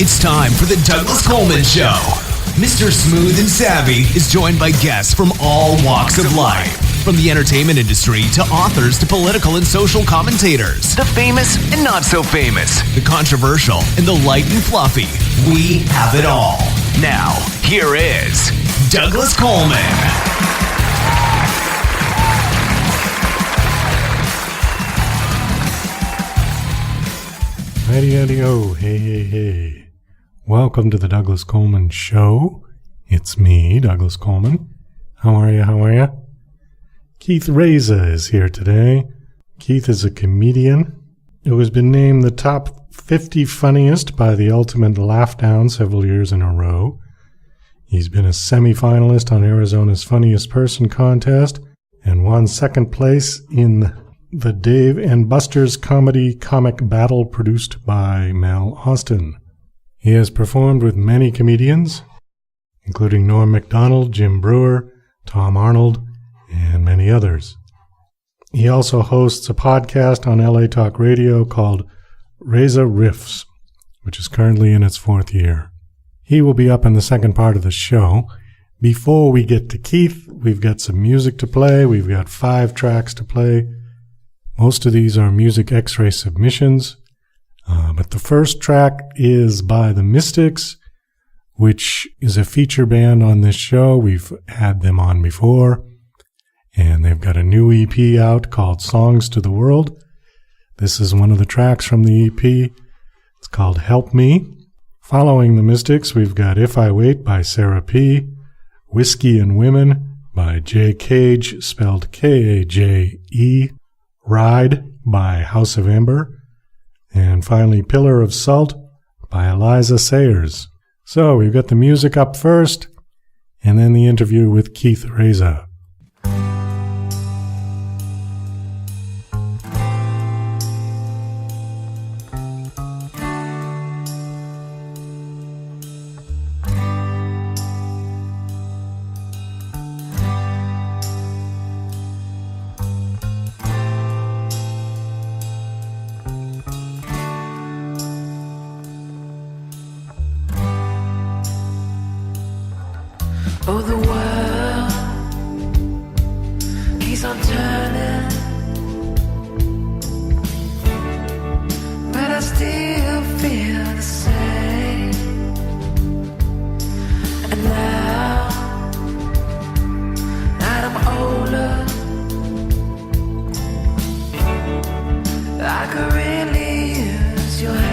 It's time for the Douglas Coleman Show. Mr. Smooth and Savvy is joined by guests from all walks of life. From the entertainment industry to authors to political and social commentators. The famous and not so famous. The controversial and the light and fluffy. We have it all. Now, here is Douglas Coleman. Howdy-howdy-ho, hey. Welcome to the Douglas Coleman Show. It's me, Douglas Coleman. How are you? Keith Reza is here today. Keith is a comedian who has been named the top 50 funniest by the ultimate Laff Down several years in a row. He's been a Semi Finalist on Arizona's Funniest Person contest and won second place in the Dave and Buster's comedy comic battle produced by Mel Austin. He has performed with many comedians, including Norm MacDonald, Jim Breuer, Tom Arnold, and many others. He also hosts a podcast on LA Talk Radio called Reza Rifts, which is currently in its fourth year. He will be up in the second part of the show. Before we get to Keith, we've got some music to play. We've got 5 tracks to play. Most of these are Music X-Ray submissions. But the first track is by The Mystics, which is a feature band on this show. We've had them on before. And they've got a new EP out called Songs to the World. This is one of the tracks from the EP. It's called Help Me. Following The Mystics, we've got If I Wait by Sarah P., Whiskey and Women by Jay Cage, spelled K-A-J-E, Ride by House of Ember, and finally Pillar of Salt by Eliza Sayers. So we've got the music up first, and then the interview with Keith Reza. Oh, the world keeps on turning, but I still feel the same. And now that I'm older, I could really use your help.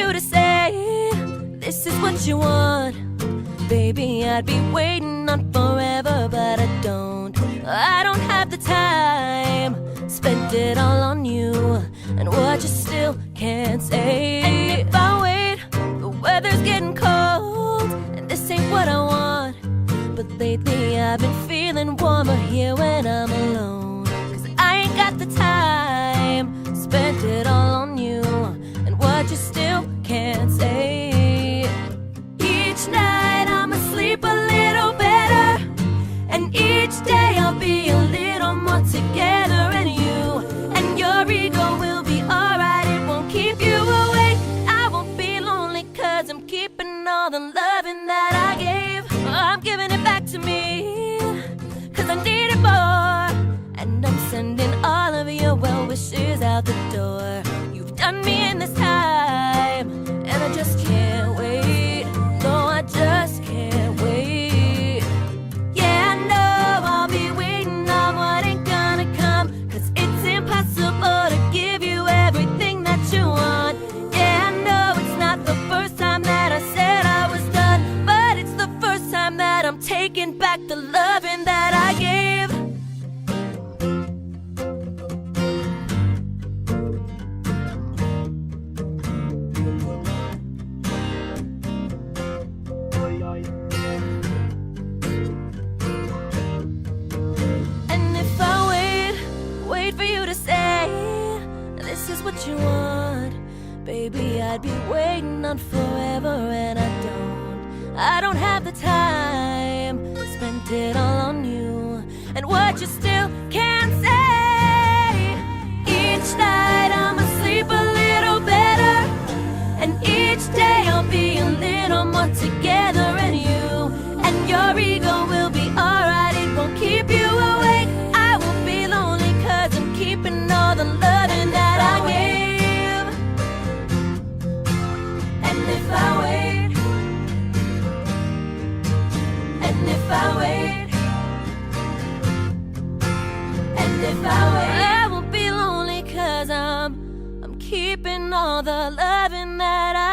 you to say this is what you want. Baby, I'd be waiting on forever, but I don't have the time. Spent it all on you, and what you still can't say. And if I wait, the weather's getting cold, and this ain't what I want. But lately I've been feeling warmer here when I'm alone. 'Cause I ain't got the time. Spent it all on you, and what you still can't say. Each night I'ma sleep a little better, and each day I'll be a little more together. And you and your ego will be alright. It won't keep you awake. I won't be lonely 'cause I'm keeping all the loving that I gave. I'm giving it back to me 'cause I need it more. And I'm sending all of your well wishes out the door. You've done me in this time, and I just can't wait. No, I just can't wait. Yeah, I know I'll be waiting on what ain't gonna come, 'cause it's impossible to give you everything that you want. Yeah, I know it's not the first time that I said I was done, but it's the first time that I'm taking back the loving that I gave. What you want, baby, I'd be waiting on forever, and I don't have the time. Spent it all on you, and what you still can't say. Each night I'ma sleep a little better, and each day I'll be a little more together. And you and your ego will be alright. It won't keep you awake. I won't be lonely 'cause I'm keeping all the loving that I gave. And if I wait, and if I wait, and if I wait, I won't be lonely 'cause I'm keeping all the loving that I.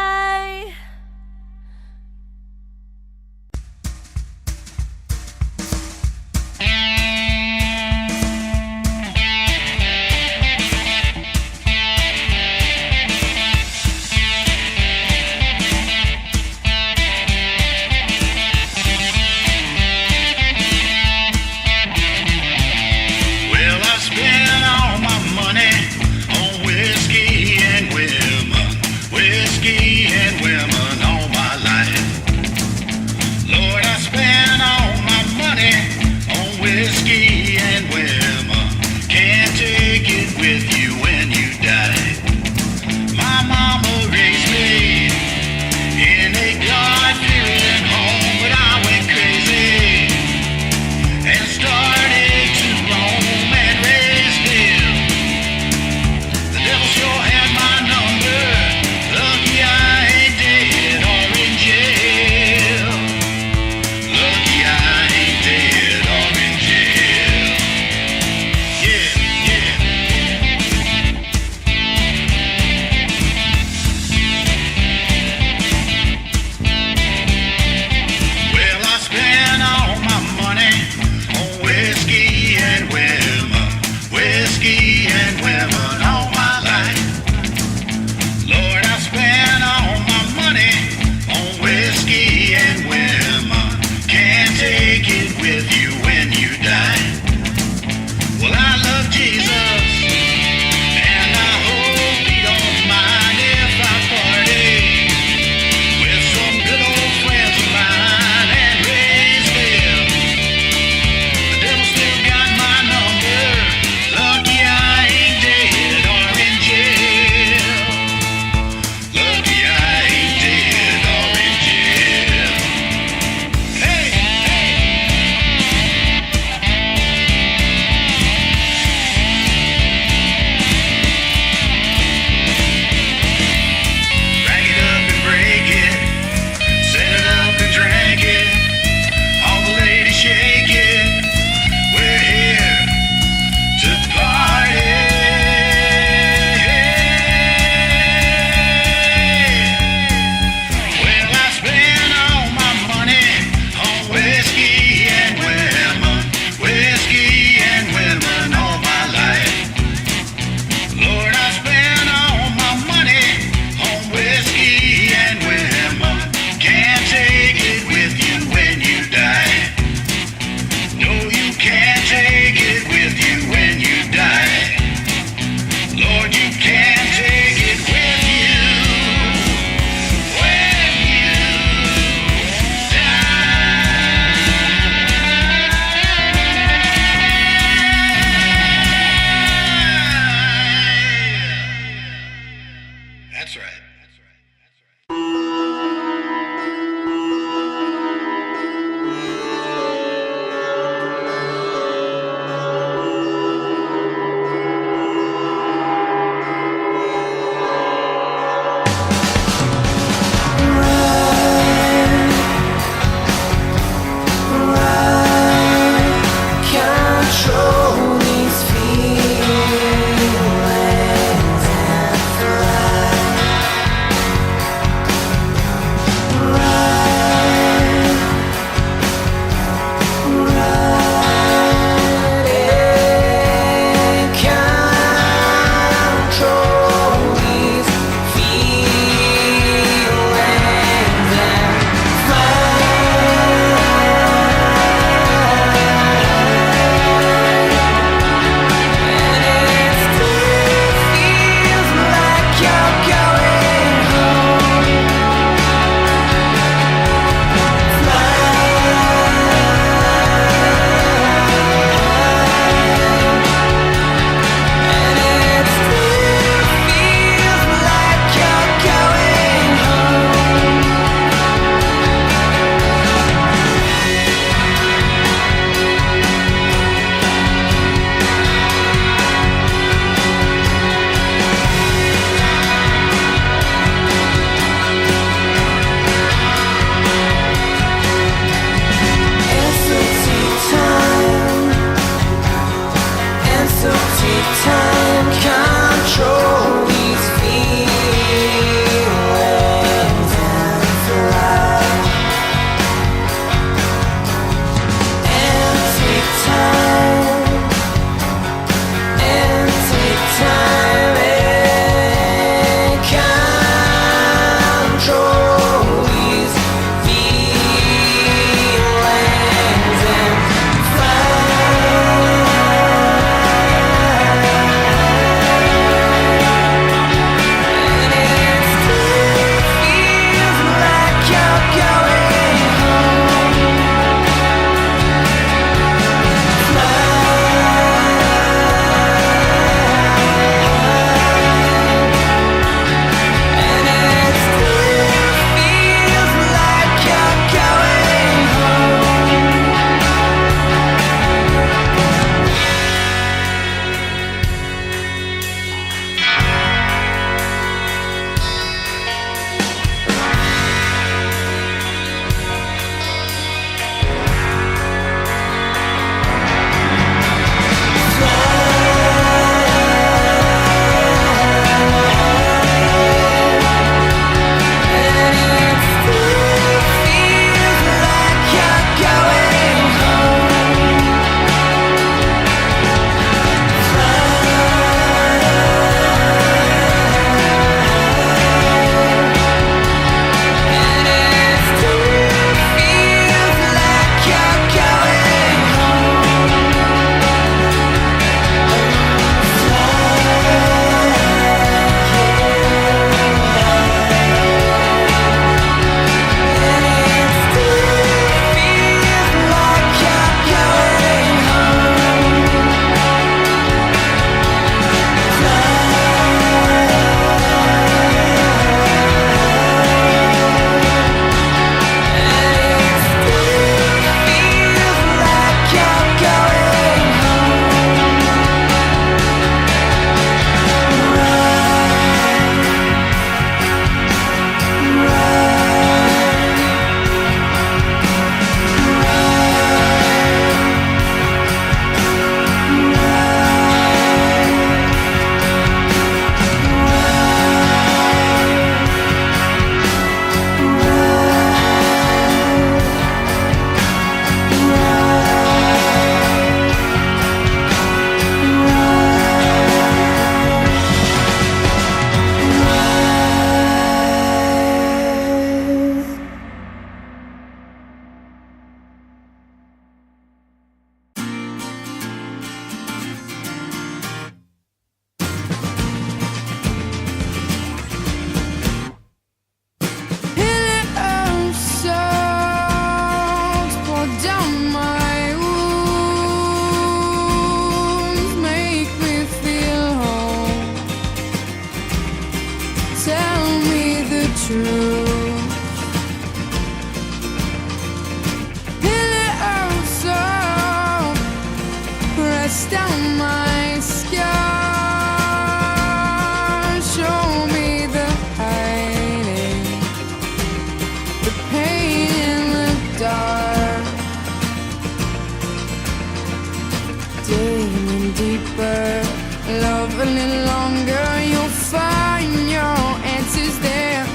little longer, you'll find your answers there.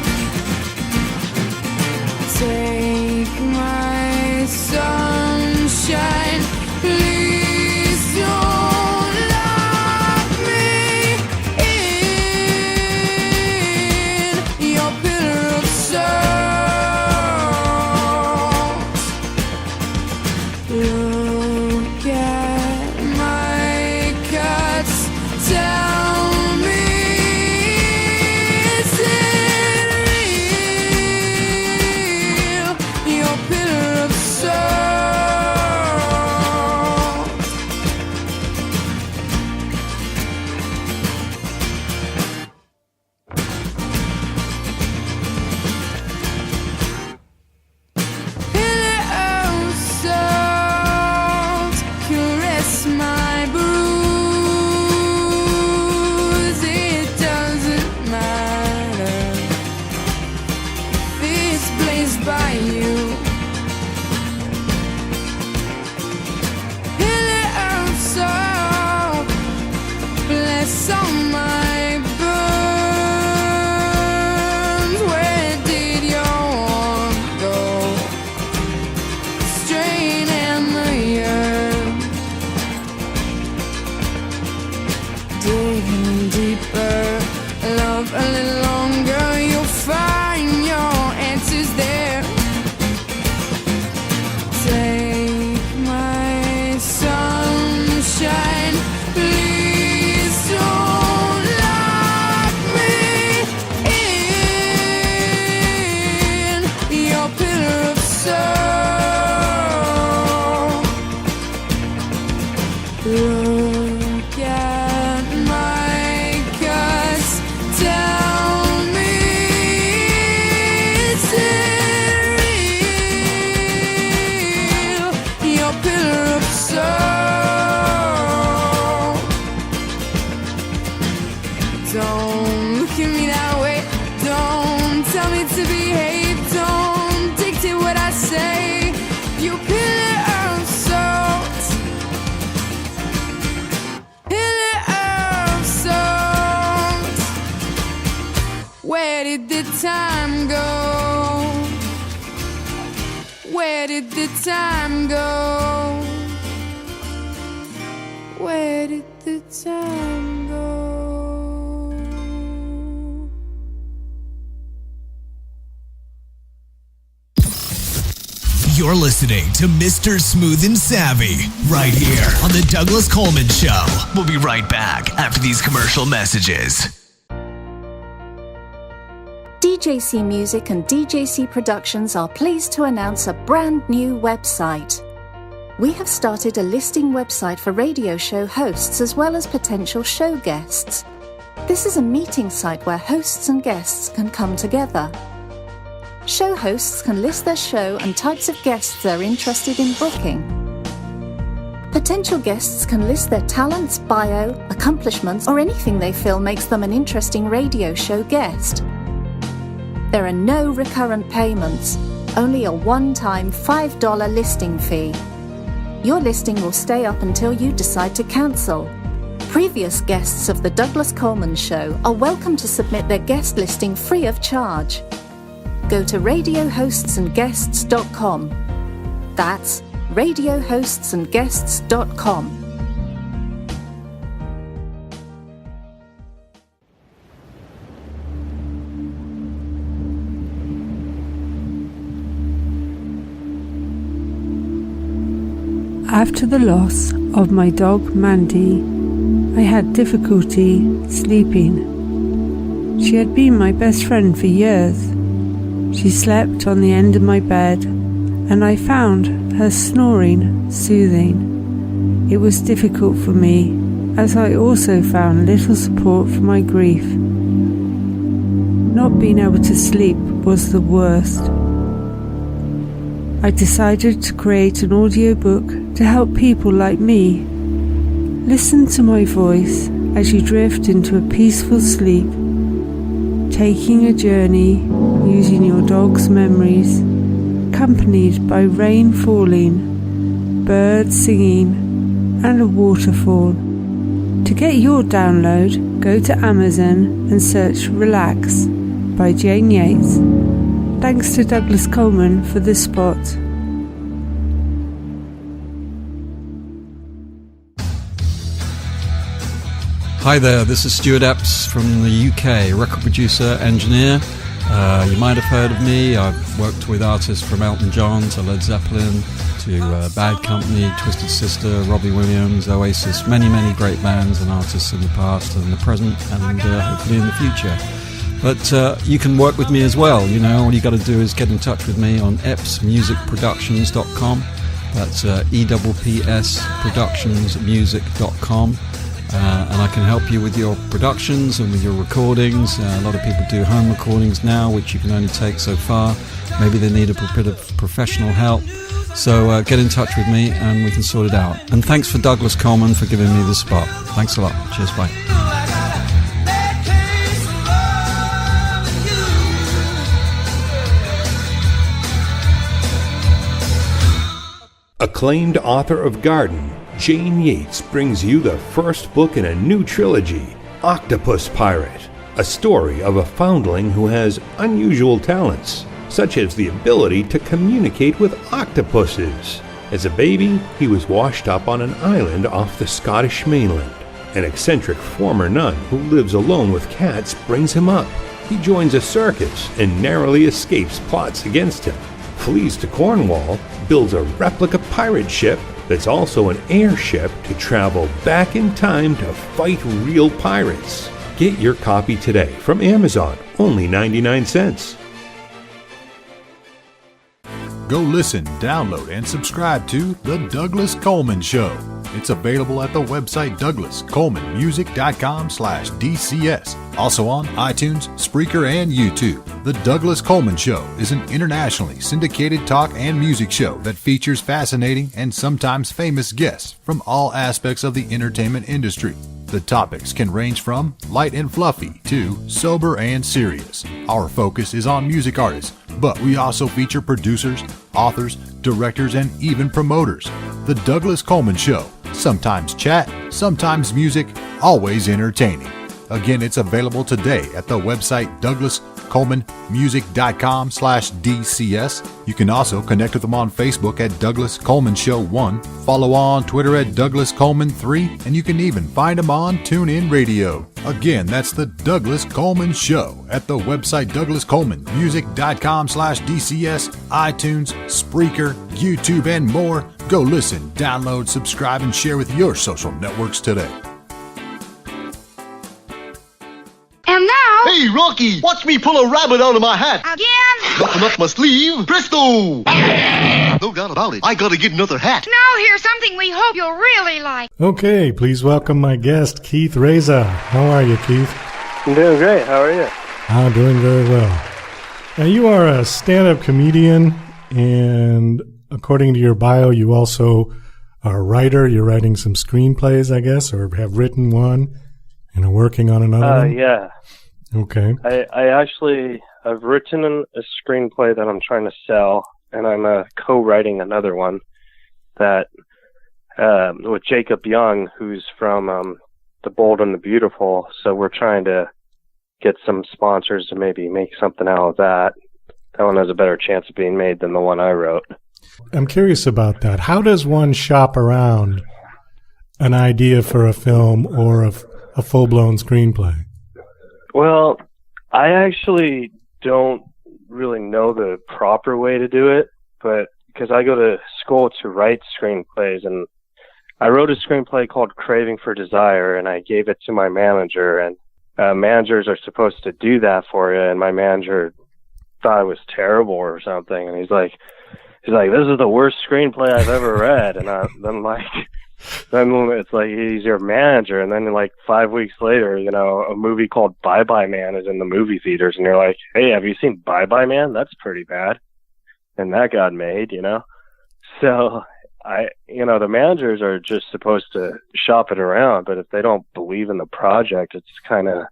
Take my sunshine, please don't lock me in your pillar of salt. Look at my cuts, tell me, is it real? Your pillar of salt. Pillar of salt, caress my bruise. It doesn't matter if it's blazed by you. Pillar of salt, bless all my burns. Where did your warmth go? Strain and the yearn, digging deeper, love a little longer, you'll find your answers there. Take my sunshine, please don't lock me in your pillar of salt. Look at my cuts, tell me, is it real? Your pillar of salt. Don't look at me that way. Don't tell me to behave. Don't dictate what I say. You pillar of salt. Pillar of salt. Where did the time go? Where did the time go? Where did the time go? You're listening to Mr. Smooth and Savvy right here on The Douglas Coleman Show. We'll be right back after these commercial messages. DJC Music and DJC Productions are pleased to announce a brand new website. We have started a listing website for radio show hosts as well as potential show guests. This is a meeting site where hosts and guests can come together. Show hosts can list their show and types of guests they're interested in booking. Potential guests can list their talents, bio, accomplishments, or anything they feel makes them an interesting radio show guest. There are no recurrent payments, only a one-time $5 listing fee. Your listing will stay up until you decide to cancel. Previous guests of The Douglas Coleman Show are welcome to submit their guest listing free of charge. Go to radiohostsandguests.com. That's radiohostsandguests.com. After the loss of my dog Mandy, I had difficulty sleeping. She had been my best friend for years. She slept on the end of my bed, and I found her snoring soothing. It was difficult for me, as I also found little support for my grief. Not being able to sleep was the worst. I decided to create an audiobook to help people like me. Listen to my voice as you drift into a peaceful sleep, taking a journey using your dog's memories, accompanied by rain falling, birds singing, and a waterfall. To get your download, go to Amazon and search Relax by Jane Yates. Thanks to Douglas Coleman for this spot. Hi there, this is Stuart Epps from the UK, record producer, engineer. You might have heard of me. I've worked with artists from Elton John to Led Zeppelin to Bad Company, Twisted Sister, Robbie Williams, Oasis, many, many great bands and artists in the past and the present and hopefully in the future. But you can work with me as well. You know, all you got to do is get in touch with me on eppsmusicproductions.com. That's eppsproductionsmusic.com. And I can help you with your productions and with your recordings. A lot of people do home recordings now, which you can only take so far. Maybe they need a bit of professional help. So get in touch with me and we can sort it out. And thanks for Douglas Coleman for giving me this spot. Thanks a lot. Cheers, bye. Acclaimed author of Garden, Jane Yates brings you the first book in a new trilogy, Octopus Pirate, a story of a foundling who has unusual talents, such as the ability to communicate with octopuses. As a baby, he was washed up on an island off the Scottish mainland. An eccentric former nun who lives alone with cats brings him up. He joins a circus and narrowly escapes plots against him, flees to Cornwall, builds a replica pirate ship that's also an airship to travel back in time to fight real pirates. Get your copy today from Amazon, only 99 cents. Go listen, download, and subscribe to The Douglas Coleman Show. It's available at the website douglascolemanmusic.com/DCS. Also on iTunes, Spreaker, and YouTube. The Douglas Coleman Show is an internationally syndicated talk and music show that features fascinating and sometimes famous guests from all aspects of the entertainment industry. The topics can range from light and fluffy to sober and serious. Our focus is on music artists, but we also feature producers, authors, directors, and even promoters. The Douglas Coleman Show. Sometimes chat, sometimes music, always entertaining. Again, it's available today at the website douglascolemanmusic.com/DCS. You can also connect with them on Facebook at Douglas Coleman Show 1, follow on Twitter at Douglas Coleman 3, and you can even find them on TuneIn Radio. Again, that's the Douglas Coleman Show at the website douglascolemanmusic.com/DCS, iTunes, Spreaker, YouTube, and more. Go listen, download, subscribe, and share with your social networks today. And now... Hey, Rocky, watch me pull a rabbit out of my hat. Again? Nothing up my sleeve. Presto! No doubt about it. I gotta get another hat. Now here's something we hope you'll really like. Okay, please welcome my guest, Keith Reza. How are you, Keith? I'm doing great. How are you? I'm doing very well. Now, you are a stand-up comedian, and according to your bio, you also are a writer. You're writing some screenplays, I guess, or have written one and are working on another one? Yeah. Okay. I've written a screenplay that I'm trying to sell, and I'm co-writing another one that with Jacob Young, who's from The Bold and the Beautiful. So we're trying to get some sponsors to maybe make something out of that. That one has a better chance of being made than the one I wrote. I'm curious about that. How does one shop around an idea for a film or a full-blown screenplay? Well, I actually don't really know the proper way to do it, but because I go to school to write screenplays, and I wrote a screenplay called Craving For Desire, and I gave it to my manager, and managers are supposed to do that for you, and my manager thought it was terrible or something, and he's like, this is the worst screenplay I've ever read, and then it's like he's your manager, and then like 5 weeks later, a movie called Bye Bye Man is in the movie theaters, and you're like, hey, have you seen Bye Bye Man? That's pretty bad. And that got made, So the managers are just supposed to shop it around, but if they don't believe in the project, it's kind of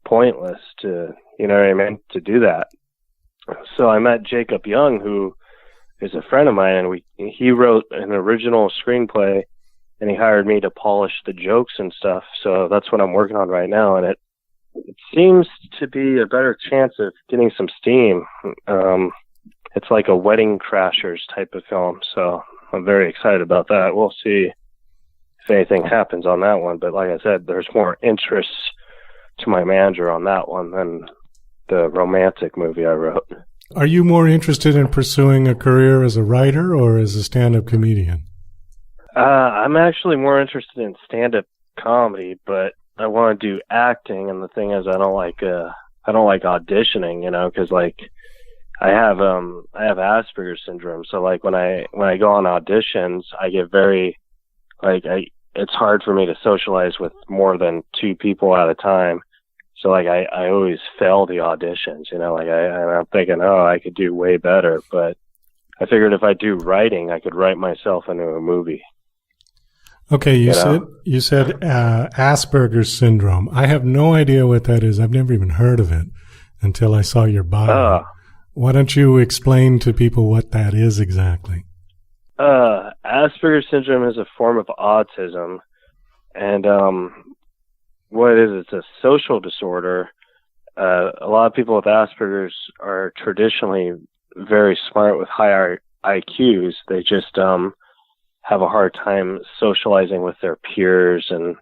pointless to do that. So I met Jacob Young, who is a friend of mine, and he wrote an original screenplay and he hired me to polish the jokes and stuff. So that's what I'm working on right now, and it seems to be a better chance of getting some steam. It's like a Wedding Crashers type of film, so I'm very excited about that. We'll see if anything happens on that one, but like I said, there's more interest to my manager on that one than the romantic movie I wrote. Are you more interested in pursuing a career as a writer or as a stand-up comedian? I'm actually more interested in stand-up comedy, but I want to do acting, and the thing is, I don't like auditioning, because like I have Asperger syndrome, so like when I go on auditions, I get very it's hard for me to socialize with more than 2 people at a time. So like I always fail the auditions, I'm thinking, I could do way better, but I figured if I do writing, I could write myself into a movie. Okay, you said Asperger's syndrome. I have no idea what that is. I've never even heard of it until I saw your bio. Why don't you explain to people what that is exactly? Asperger's syndrome is a form of autism, and what it is, it's a social disorder. A lot of people with Asperger's are traditionally very smart with high IQs. They just have a hard time socializing with their peers, and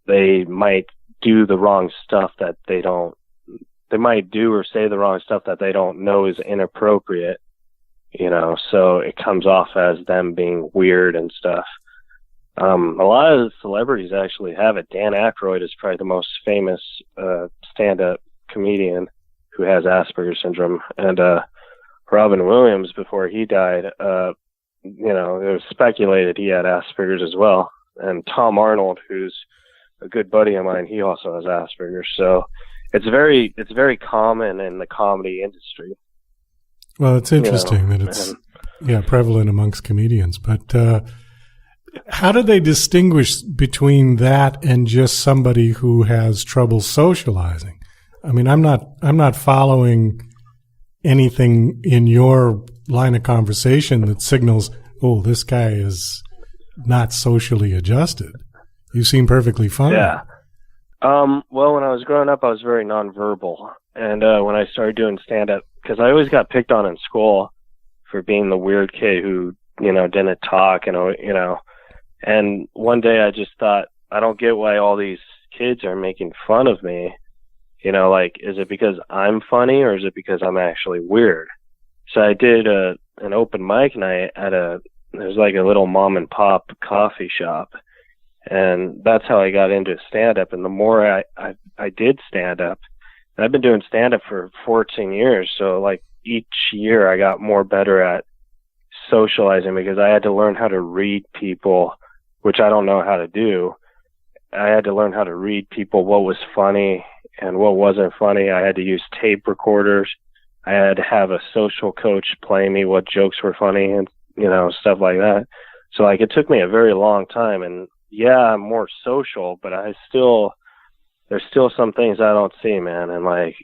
they might do the wrong stuff that they might do or say the wrong stuff that they don't know is inappropriate, so it comes off as them being weird and stuff. A lot of the celebrities actually have it. Dan Aykroyd is probably the most famous stand-up comedian who has Asperger's syndrome, and Robin Williams, before he died, it was speculated he had Asperger's as well. And Tom Arnold, who's a good buddy of mine, he also has Asperger's. So it's very common in the comedy industry. Well, it's interesting that it's prevalent amongst comedians. But how do they distinguish between that and just somebody who has trouble socializing? I mean, I'm not following anything in your line of conversation that signals, oh, this guy is not socially adjusted. You seem perfectly fine. Yeah. Well, when I was growing up, I was very nonverbal. And when I started doing stand-up, because I always got picked on in school for being the weird kid who, didn't talk, and one day I just thought, I don't get why all these kids are making fun of me. Is it because I'm funny or is it because I'm actually weird? So I did an open mic night at there's like a little mom and pop coffee shop. And that's how I got into stand-up. And the more I did stand-up, and I've been doing stand-up for 14 years. So like each year I got more better at socializing because I had to learn how to read people, which I don't know how to do. I had to learn how to read people, what was funny and what wasn't funny. I had to use tape recorders. I had to have a social coach play me what jokes were funny and, stuff like that. So like it took me a very long time, and yeah, I'm more social, but there's still some things I don't see, man. And I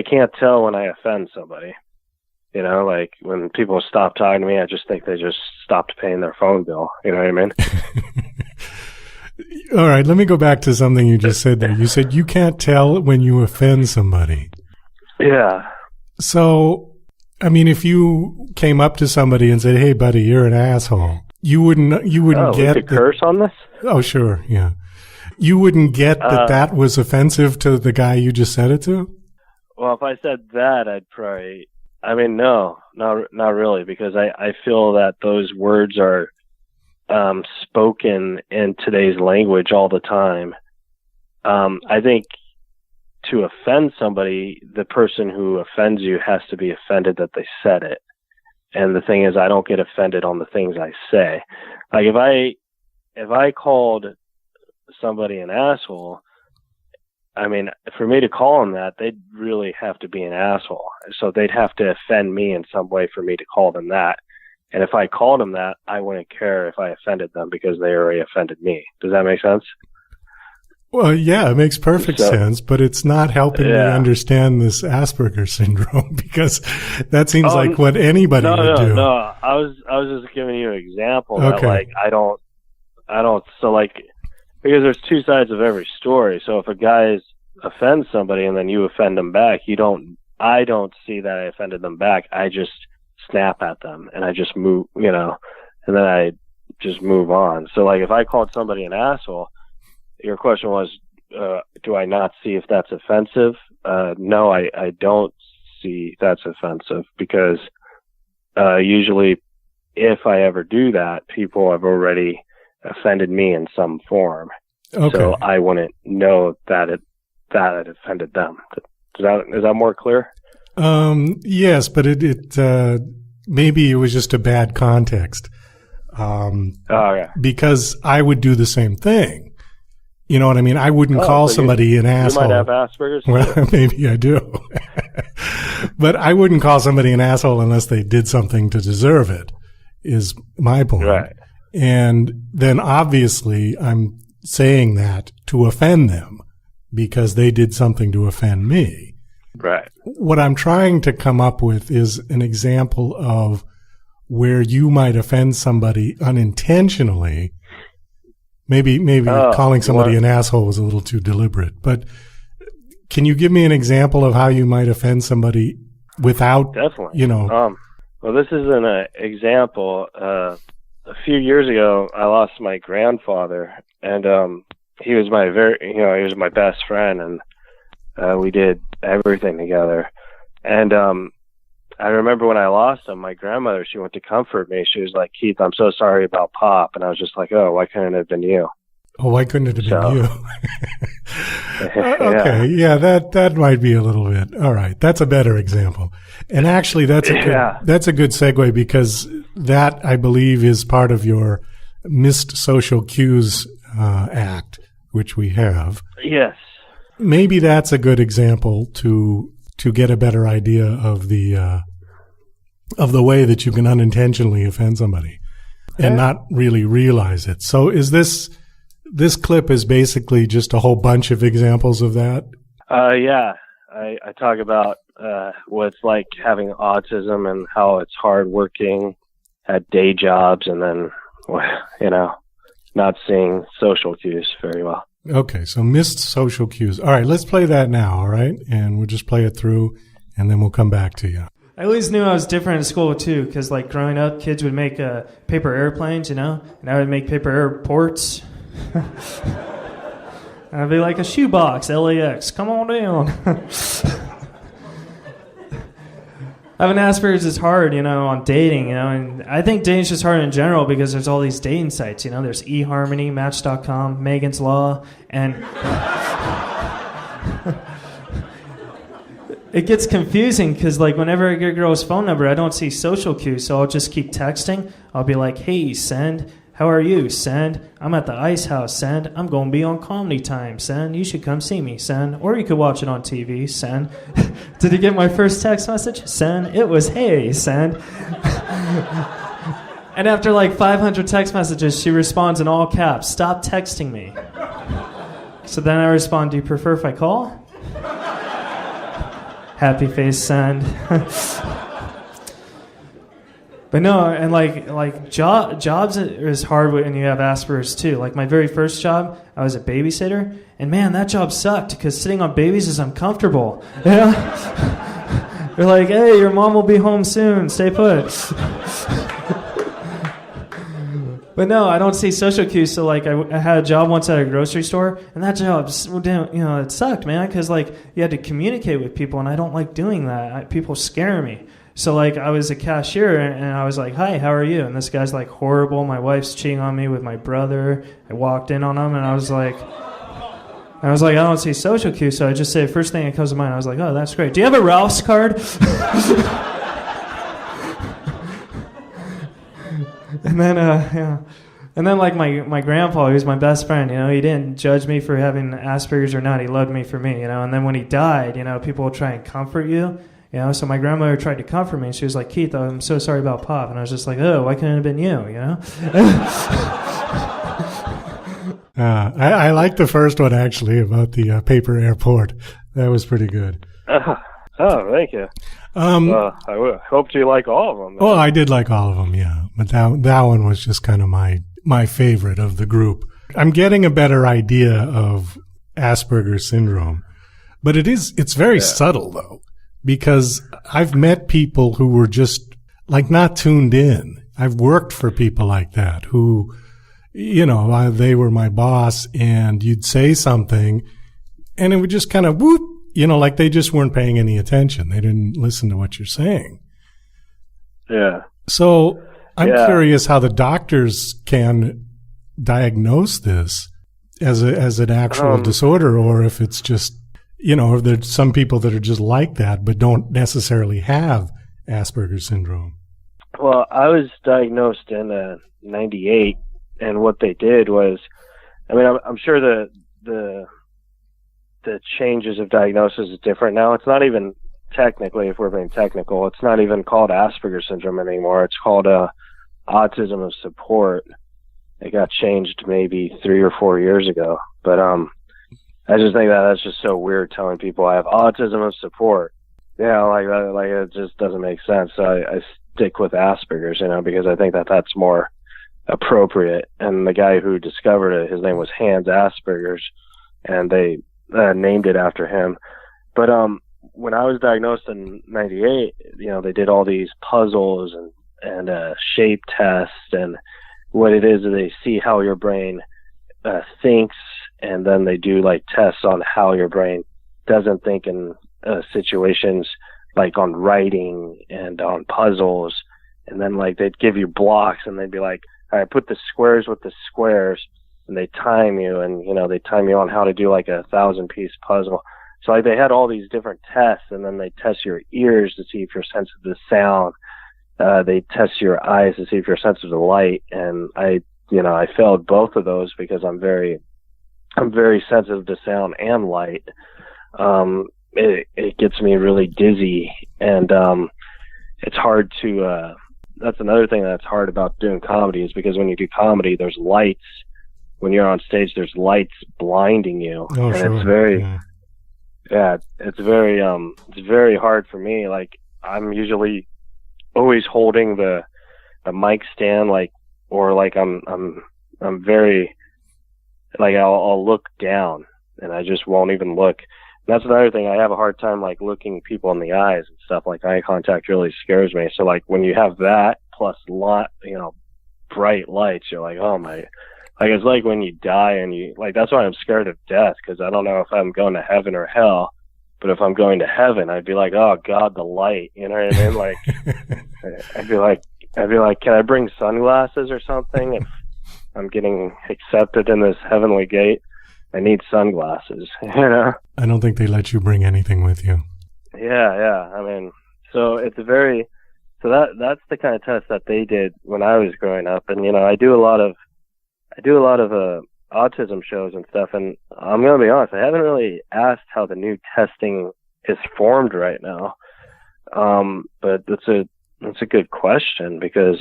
can't tell when I offend somebody, like when people stop talking to me, I just think they just stopped paying their phone bill. You know what I mean? All right. Let me go back to something you just said there. You said you can't tell when you offend somebody. Yeah. So, I mean, if you came up to somebody and said, "Hey, buddy, you're an asshole," you wouldn't get. We could curse on this? Oh, sure, yeah. You wouldn't get that was offensive to the guy you just said it to. Well, if I said that, I'd probably. I mean, no, not really, because I feel that those words are spoken in today's language all the time. I think to offend somebody, the person who offends you has to be offended that they said it. And the thing is, I don't get offended on the things I say. Like if I called somebody an asshole, I mean, for me to call them that, they'd really have to be an asshole. So they'd have to offend me in some way for me to call them that. And if I called them that, I wouldn't care if I offended them because they already offended me. Does that make sense? Well, yeah, it makes perfect sense, but it's not helping me understand this Asperger syndrome because that seems like what anybody would do. No, I was just giving you an example that like I don't so like because there's two sides of every story. So if a guy offends somebody and then you offend them back, I don't see that I offended them back. I just snap at them and I just move, and then I just move on. So like if I called somebody an asshole, your question was, do I not see if that's offensive? No, I don't see that's offensive because usually if I ever do that, people have already offended me in some form. Okay. So I wouldn't know that it offended them. Is that more clear? Yes, but it maybe it was just a bad context. Because I would do the same thing. You know what I mean? I wouldn't call somebody an asshole. You might have Asperger's. Well, maybe I do. But I wouldn't call somebody an asshole unless they did something to deserve it, is my point. Right. And then obviously I'm saying that to offend them because they did something to offend me. Right. What I'm trying to come up with is an example of where you might offend somebody unintentionally. Maybe calling somebody an asshole was a little too deliberate, but can you give me an example of how you might offend somebody without, definitely. Well, this is an example. A few years ago, I lost my grandfather, and he was he was my best friend, and we did everything together. And I remember when I lost him, my grandmother, she went to comfort me. She was like, Keith, I'm so sorry about Pop. And I was just like, oh, why couldn't it have been you? Oh, why couldn't it have been you? Okay, yeah, that might be a little bit. All right, that's a better example. And actually, that's a good segue because that, I believe, is part of your missed social cues act, which we have. Yes. Maybe that's a good example to get a better idea of the way that you can unintentionally offend somebody and not really realize it. So is this clip is basically just a whole bunch of examples of that? Yeah. I talk about what it's like having autism and how it's hard working at day jobs and then, not seeing social cues very well. Okay, so missed social cues. All right, let's play that now, all right? And we'll just play it through, and then we'll come back to you. I always knew I was different in school, too, because, like, growing up, kids would make paper airplanes, and I would make paper airports. And I'd be like a shoebox, LAX, come on down. Having Asperger's is hard, on dating, and I think dating's just hard in general because there's all these dating sites, there's eHarmony, Match.com, Megan's Law, and it gets confusing because, like, whenever I get a girl's phone number, I don't see social cues, so I'll just keep texting. I'll be like, hey, send. How are you? Send. I'm at the Ice House. Send. I'm going to be on Comedy Time. Send. You should come see me. Send. Or you could watch it on TV. Send. Did you get my first text message? Send. It was, hey, send. And after like 500 text messages, she responds in all caps, stop texting me. So then I respond, do you prefer if I call? Happy face, send. But no, and like jobs is hard when you have Asperger's too. Like my very first job, I was a babysitter, and man, that job sucked because sitting on babies is uncomfortable. They're like, hey, your mom will be home soon. Stay put. But no, I don't see social cues. So like, I had a job once at a grocery store, and that job, it sucked, man, because like you had to communicate with people, and I don't like doing that. People scare me. So, like, I was a cashier, and I was like, hi, how are you? And this guy's, like, horrible. My wife's cheating on me with my brother. I walked in on him, and I was like, I don't see social cues, so I just say, first thing that comes to mind, I was like, oh, that's great. Do you have a Ralph's card? And then, And then, like, my grandpa, he was my best friend, he didn't judge me for having Asperger's or not. He loved me for me, And then when he died, people will try and comfort you. So my grandmother tried to comfort me, and she was like, Keith, I'm so sorry about Pop. And I was just like, oh, why couldn't it have been you, I like the first one, actually, about the paper airport. That was pretty good. Oh, thank you. I hoped you like all of them. Oh, I did like all of them, yeah. But that one was just kind of my favorite of the group. I'm getting a better idea of Asperger syndrome. But it's very subtle, though, because I've met people who were just, like, not tuned in. I've worked for people like that who, you know, they were my boss, and you'd say something, and it would just kind of whoop, you know, like they just weren't paying any attention. They didn't listen to what you're saying. Yeah. So I'm curious how the doctors can diagnose this as an actual disorder, or if it's just, you know, if there's some people that are just like that but don't necessarily have Asperger's syndrome. Well, I was diagnosed in '98, and what they did was, I mean, I'm sure the changes of diagnosis is different now. It's not even technically, if we're being technical, it's not even called Asperger's syndrome anymore. It's called autism of support. It got changed maybe 3 or 4 years ago. But I just think that's just so weird telling people I have autism of support. Yeah, like it just doesn't make sense. So I stick with Asperger's, you know, because I think that's more appropriate. And the guy who discovered it, his name was Hans Asperger's, and they named it after him. But when I was diagnosed in '98, you know, they did all these puzzles and shape tests, and what it is they see how your brain thinks, and then they do like tests on how your brain doesn't think in situations, like on writing and on puzzles. And then like they'd give you blocks, and they'd be like, all right, put the squares with the squares, and they time you, and you know, they time you on how to do like a 1,000-piece puzzle. So like they had all these different tests, and then they test your ears to see if you're sensitive to sound. They test your eyes to see if you're sensitive to light, and I failed both of those because I'm very sensitive to sound and light. It gets me really dizzy, and it's hard to. That's another thing that's hard about doing comedy, is because when you do comedy, there's lights. When you're on stage, there's lights blinding you, and sure. it's very, it's very hard for me. Like, I'm usually always holding the mic stand, like, or like I'm very, like, I'll look down, and I just won't even look. And that's another thing. I have a hard time, like, looking people in the eyes and stuff. Like, eye contact really scares me. So, like, when you have that plus bright lights, you're like, oh my. Like, it's like when you die, and you, like, that's why I'm scared of death, because I don't know if I'm going to heaven or hell. But if I'm going to heaven, I'd be like, oh God, the light, you know what I mean? Like, I'd be like, can I bring sunglasses or something? If I'm getting accepted in this heavenly gate, I need sunglasses, you know? I don't think they let you bring anything with you. Yeah. I mean, so that's the kind of test that they did when I was growing up. And, you know, I do a lot of autism shows and stuff, and I'm going to be honest, I haven't really asked how the new testing is formed right now. But that's a good question, because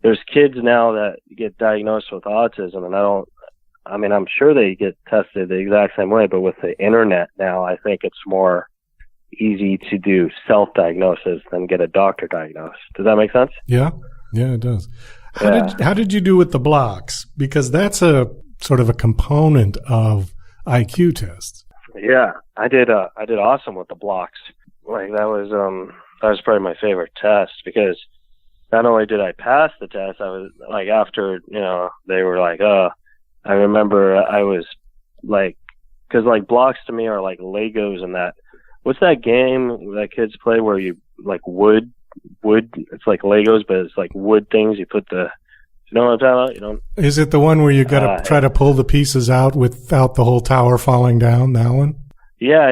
there's kids now that get diagnosed with autism, and I'm sure they get tested the exact same way, but with the internet now, I think it's more easy to do self-diagnosis than get a doctor diagnosed. Does that make sense? Yeah, it does. How did you do with the blocks? Because that's a sort of a component of IQ tests. Yeah, I did awesome with the blocks. Like, that was probably my favorite test, because not only did I pass the test, I was like, after, you know, they were like, I remember I was like, because like blocks to me are like Legos, and that, what's that game that kids play where you like wood, it's like Legos, but it's like wood things. You put you know what I'm talking about? Is it the one where you got to try to pull the pieces out without the whole tower falling down? That one? Yeah.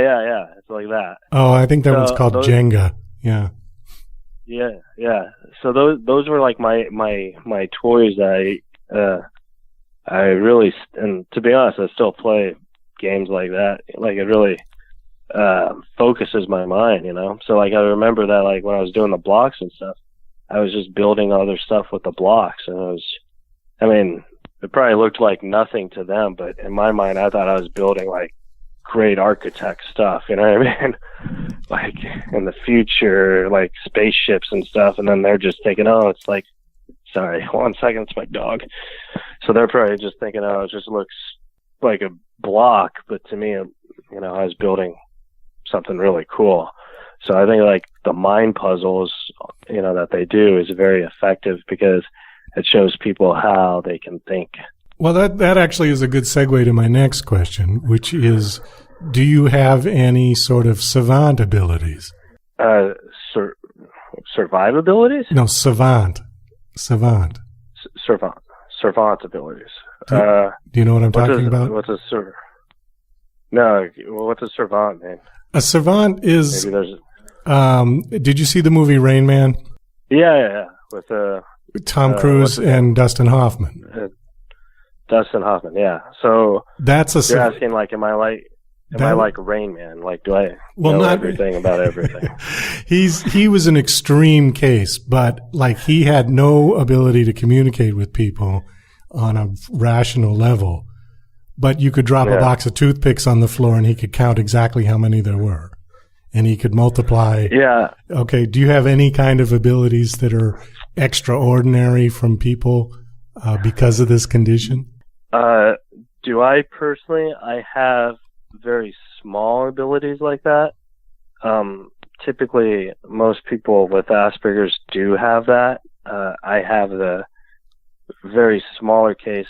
It's like that. Oh, I think that one's called Jenga. Yeah. Yeah. So those were like my toys that I really, and to be honest, I still play games like that. Like, it really focuses my mind, you know? So like, I remember that, like, when I was doing the blocks and stuff, I was just building other stuff with the blocks, and it probably looked like nothing to them, but in my mind, I thought I was building like great architect stuff, you know what I mean? Like in the future, like spaceships and stuff, and then they're just thinking, oh, it's like, sorry, 1 second, it's my dog. So they're probably just thinking, oh, it just looks like a block, but to me, you know, I was building something really cool. So I think like the mind puzzles, you know, that they do is very effective because it shows people how they can think. Well, that actually is a good segue to my next question, which is, do you have any sort of savant abilities? Survive abilities? No, savant. Savant abilities. Do you know what I'm talking about? What's a No, what's a savant, man? A savant is. Did you see the movie Rain Man? Yeah. With Tom Cruise and Dustin Hoffman. Dustin Hoffman, yeah. So that's a. You're asking, like, am I like Rain Man? Like, do I know everything about everything? He was an extreme case, but like he had no ability to communicate with people on a rational level. But you could drop a box of toothpicks on the floor and he could count exactly how many there were. And he could multiply. Yeah. Okay. Do you have any kind of abilities that are extraordinary from people because of this condition? Do I personally? I have very small abilities like that. Typically, most people with Asperger's do have that. I have the very smaller case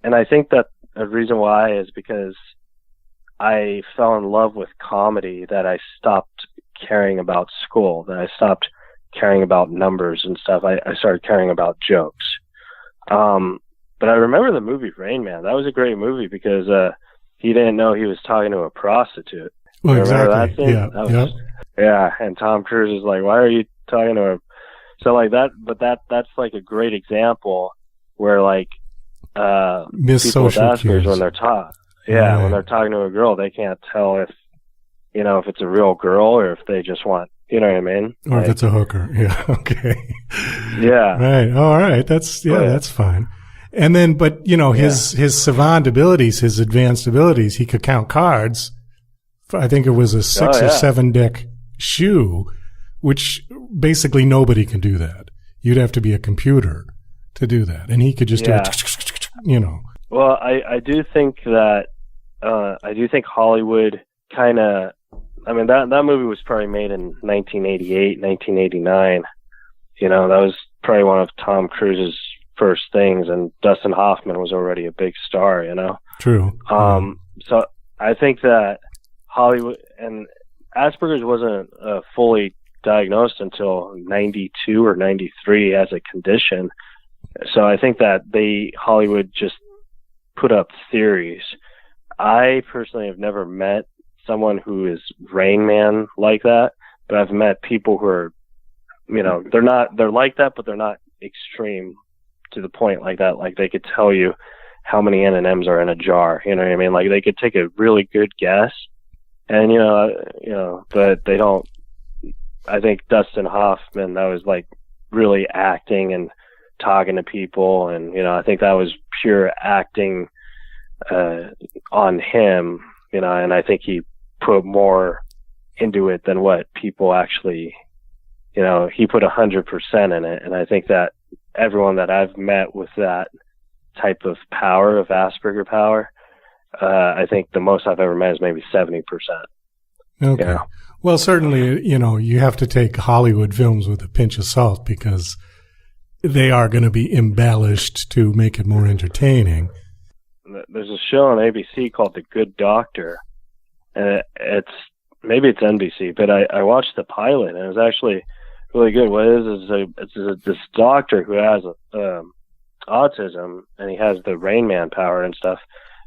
and I think that a reason why is because I fell in love with comedy that I stopped caring about school, that I stopped caring about numbers and stuff. I started caring about jokes. But I remember the movie Rain Man. That was a great movie because he didn't know he was talking to a prostitute. Well, remember exactly. that scene? Yeah, and Tom Cruise is like, why are you talking to her? So like that, but that's like a great example where like people with Asperger's when they're when they're talking to a girl, they can't tell if it's a real girl or if they just want, you know what I mean? Or if it's a hooker. Yeah. Okay. Yeah. Right. All right. That's fine. And then, but his savant abilities, his advanced abilities, he could count cards. I think it was a 6 or 7 deck shoe, which basically nobody can do that. You'd have to be a computer to do that. And he could just do it, Well, I do think that, Hollywood kind of, I mean, that movie was probably made in 1988, 1989. That was probably one of Tom Cruise's first things, and Dustin Hoffman was already a big star, True. So I think that Hollywood, and Asperger's wasn't fully diagnosed until 92 or 93 as a condition. So I think that Hollywood just put up theories. I personally have never met someone who is Rain Man like that, but I've met people who are, they're like that, but they're not extreme to the point like that. Like they could tell you how many M&Ms are in a jar. You know what I mean? Like they could take a really good guess, and but they don't. I think Dustin Hoffman, that was like really acting and talking to people, and I think that was pure acting on him. And I think he put more into it than what people actually. He put 100% in it, and I think that everyone that I've met with that type of power, of Asperger power, I think the most I've ever met is maybe 70%. Okay. Well, certainly, you have to take Hollywood films with a pinch of salt because they are going to be embellished to make it more entertaining. There's a show on ABC called The Good Doctor, and maybe it's NBC, but I watched the pilot, and it was actually really good. What it is it's this doctor who has autism, and he has the Rain Man power and stuff.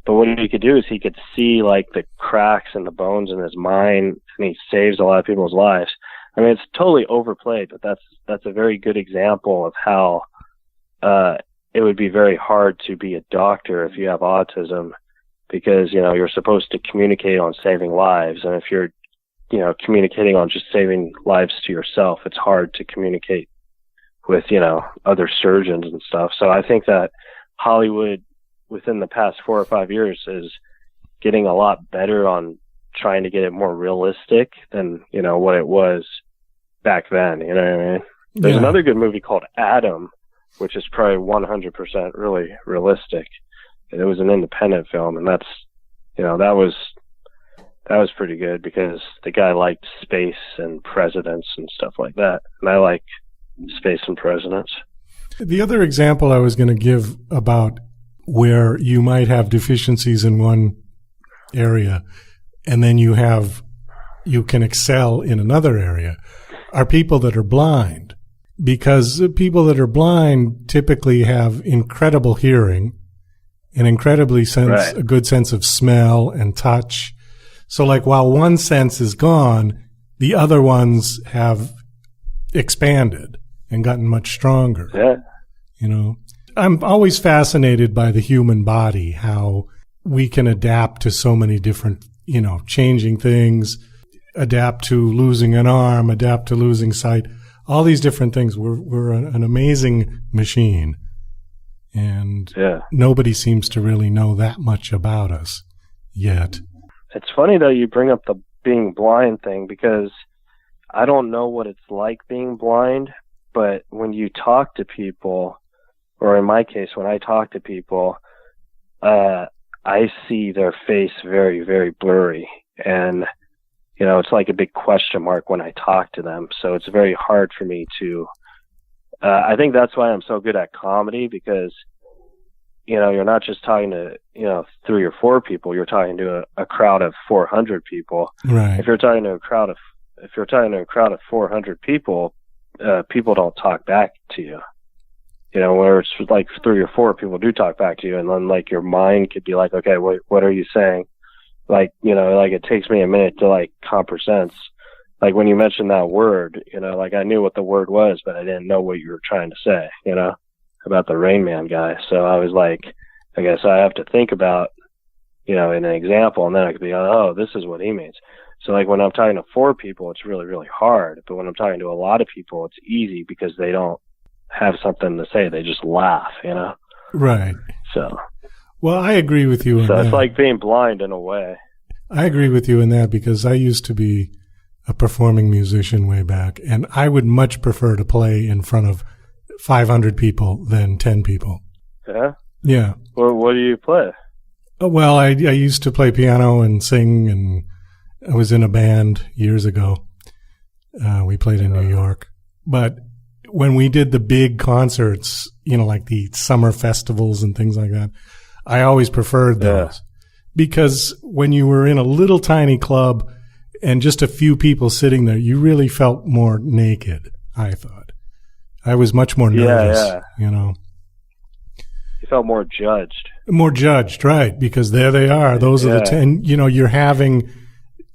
But what he could do is he could see like the cracks in the bones in his mind, and he saves a lot of people's lives. I mean, it's totally overplayed, but that's a very good example of how it would be very hard to be a doctor if you have autism, because you're supposed to communicate on saving lives, and if you're communicating on just saving lives to yourself, it's hard to communicate with, other surgeons and stuff. So I think that Hollywood within the past 4 or 5 years is getting a lot better on trying to get it more realistic than, you know, what it was back then. You know what I mean? There's another good movie called Adam, which is probably 100% really realistic. It was an independent film, and that's, you know, that was pretty good because the guy liked space and presidents and stuff like that. And I like space and presidents. The other example I was going to give about where you might have deficiencies in one area and then you can excel in another area are people that are blind. Because people that are blind typically have incredible hearing, an incredibly a good sense of smell and touch. So like while one sense is gone, the other ones have expanded and gotten much stronger. Yeah. You know, I'm always fascinated by the human body, how we can adapt to so many different, you know, changing things, adapt to losing an arm, adapt to losing sight, all these different things. We're an amazing machine. And nobody seems to really know that much about us yet. It's funny, though, you bring up the being blind thing, because I don't know what it's like being blind, but when you talk to people, or in my case, when I talk to people, I see their face very, very blurry. And, you know, it's like a big question mark when I talk to them. So it's very hard for me to, I think that's why I'm so good at comedy, because, you know, you're not just talking to, you know, 3 or 4 people, you're talking to a crowd of 400 people. Right. If you're talking to a crowd of 400 people, people don't talk back to you. You know, where it's like 3 or 4 people do talk back to you, and then like your mind could be like, okay, what are you saying? Like, you know, like it takes me a minute to like comprehend. Like when you mentioned that word, you know, like I knew what the word was, but I didn't know what you were trying to say, you know, about the Rain Man guy. So I was like, I guess I have to think about, you know, in an example, and then I could be, oh, this is what he means. So like when I'm talking to 4 people, it's really, really hard. But when I'm talking to a lot of people, it's easy because they don't have something to say. They just laugh, you know? Right. So. Well, I agree with you on that. So it's like being blind in a way. I agree with you in that, because I used to be a performing musician way back, and I would much prefer to play in front of 500 people than 10 people. Yeah? Yeah. Well, what do you play? Well, I used to play piano and sing, and I was in a band years ago. We played in New York. But when we did the big concerts, you know, like the summer festivals and things like that, I always preferred those. Because when you were in a little tiny club and just a few people sitting there, you really felt more naked, I thought. I was much more nervous, you know. You felt more judged. More judged, right, because there they are. Those are the 10, you know, you're having,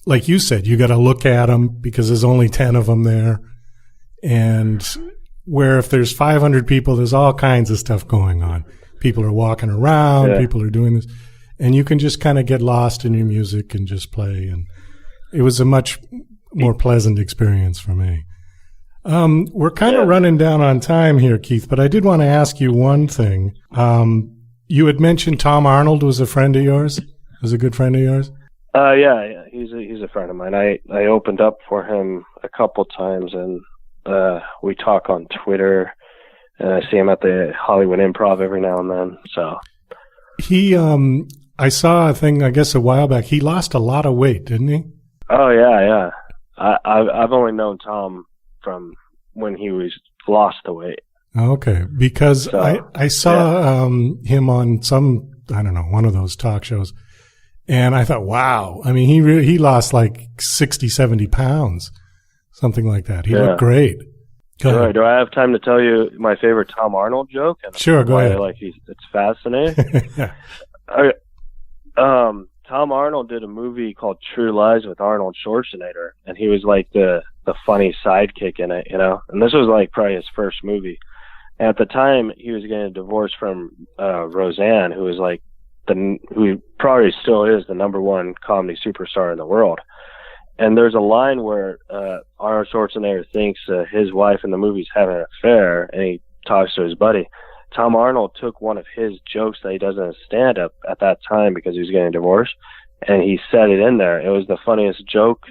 like you said, you got to look at them because there's only 10 of them there. And where if there's 500 people, there's all kinds of stuff going on. People are walking around, people are doing this, and you can just kind of get lost in your music and just play. And it was a much more pleasant experience for me. We're kind of running down on time here, Keith, but I did want to ask you one thing. You had mentioned Tom Arnold was a friend of yours, was a good friend of yours? Yeah, he's a friend of mine. I opened up for him a couple times, and we talk on Twitter, and I see him at the Hollywood Improv every now and then. So he, I saw a thing, I guess a while back. He lost a lot of weight, didn't he? Oh yeah. I've only known Tom from when he lost the weight. Okay, because so, I saw him on some, I don't know, one of those talk shows, and I thought, wow. I mean, he lost like 60, 70 pounds, something like that. He looked great. Sure. Do I have time to tell you my favorite Tom Arnold joke? And sure, go ahead. It's fascinating. Tom Arnold did a movie called True Lies with Arnold Schwarzenegger, and he was like the funny sidekick in it, you know. And this was like probably his first movie. And at the time, he was getting a divorce from Roseanne, who was like who probably still is the #1 comedy superstar in the world. And there's a line where Arnold Schwarzenegger thinks his wife in the movie's having an affair, and he talks to his buddy. Tom Arnold took one of his jokes that he does in his stand-up at that time because he was getting divorced, and he said it in there. It was the funniest joke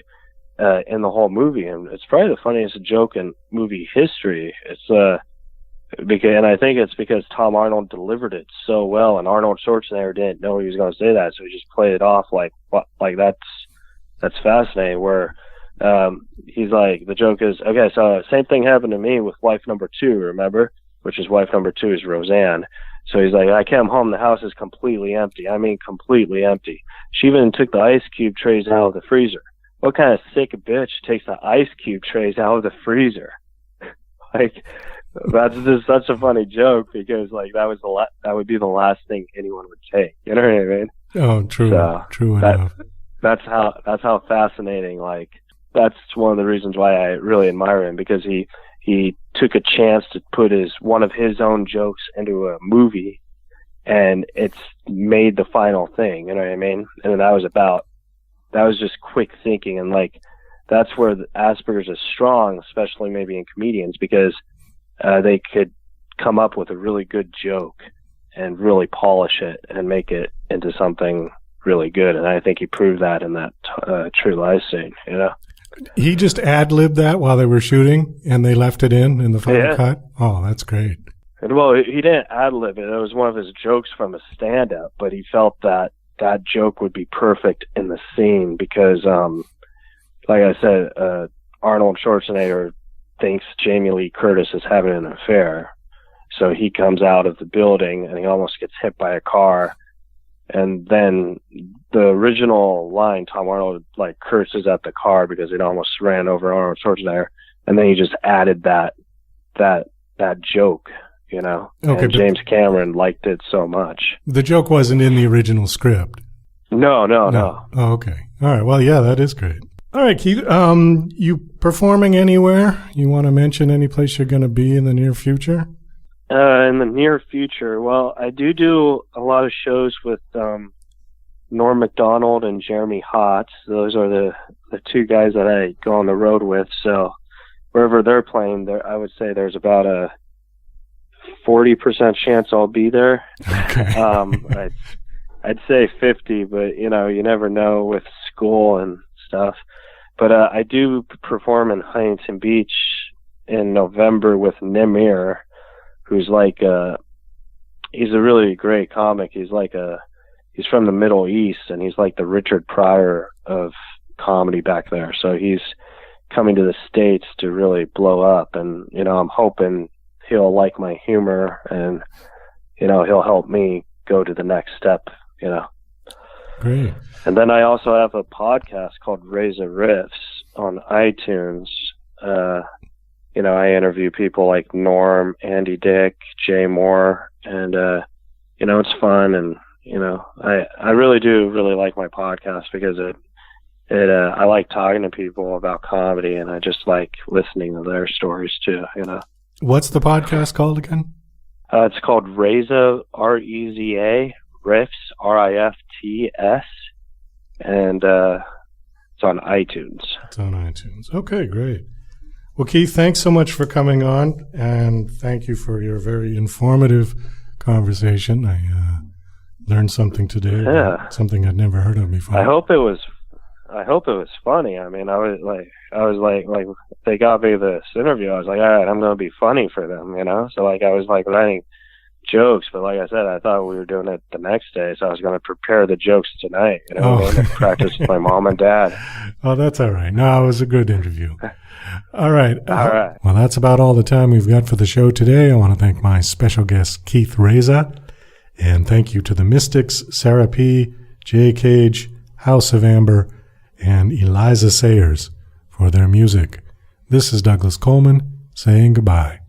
in the whole movie, and it's probably the funniest joke in movie history. It's and I think it's because Tom Arnold delivered it so well, and Arnold Schwarzenegger didn't know he was going to say that, so he just played it off like that's fascinating. Where he's like, the joke is, okay, so same thing happened to me with wife number 2, remember? Which is wife number 2 is Roseanne. So he's like, I came home, the house is completely empty. I mean, completely empty. She even took the ice cube trays out of the freezer. What kind of sick bitch takes the ice cube trays out of the freezer? Like, that's just such a funny joke because like that would be the last thing anyone would take. You know what I mean? Oh, true. So true enough. That's how fascinating. Like, that's one of the reasons why I really admire him, because he took a chance to put one of his own jokes into a movie, and it's made the final thing. You know what I mean? And that was just quick thinking, and like that's where the Asperger's is strong, especially maybe in comedians, because they could come up with a really good joke and really polish it and make it into something really good. And I think he proved that in that True Lies scene. You know. He just ad-libbed that while they were shooting, and they left it in the final cut? Oh, that's great. Well, he didn't ad-lib it. It was one of his jokes from a stand-up, but he felt that joke would be perfect in the scene because, like I said, Arnold Schwarzenegger thinks Jamie Lee Curtis is having an affair. So he comes out of the building, and he almost gets hit by a car. And then the original line, Tom Arnold like curses at the car because it almost ran over Arnold Schwarzenegger, and then he just added that joke, you know. Okay, and James Cameron liked it so much. The joke wasn't in the original script. No. Oh, okay. All right. Well, yeah, that is great. All right, Keith. You performing anywhere? You want to mention any place you're going to be in the near future? In the near future, well, I do a lot of shows with Norm MacDonald and Jeremy Hotz. Those are the two guys that I go on the road with. So wherever they're playing, I would say there's about a 40% chance I'll be there. Okay. I'd say 50, but you know, you never know with school and stuff. But I do perform in Huntington Beach in November with Nemir, who's like he's a really great comic. He's from the Middle East, and he's like the Richard Pryor of comedy back there. So he's coming to the States to really blow up, and you know, I'm hoping he'll like my humor, and you know, he'll help me go to the next step, you know. Great. And then I also have a podcast called Reza Rifts on iTunes. You know, I interview people like Norm, Andy Dick, Jay Moore, and, you know, it's fun. And, you know, I really do like my podcast because I like talking to people about comedy, and I just like listening to their stories too, you know. What's the podcast called again? It's called Reza, R-E-Z-A, Rifts, R-I-F-T-S, and it's on iTunes. It's on iTunes. Okay, great. Well, Keith, thanks so much for coming on, and thank you for your very informative conversation. I learned something today, something I'd never heard of before. I hope it was funny. I mean, I was like, they got me this interview. I was like, all right, I'm going to be funny for them, you know? So, like, I was, like, writing jokes, but like I said, I thought we were doing it the next day, so I was going to prepare the jokes tonight, you know, and practice with my mom and dad. Oh, that's all right. No, it was a good interview. All right. All right. Well, that's about all the time we've got for the show today. I want to thank my special guest, Keith Reza, and thank you to the Mystics, Sarah P., Jay Cage, House of Amber, and Eliza Sayers for their music. This is Douglas Coleman saying goodbye.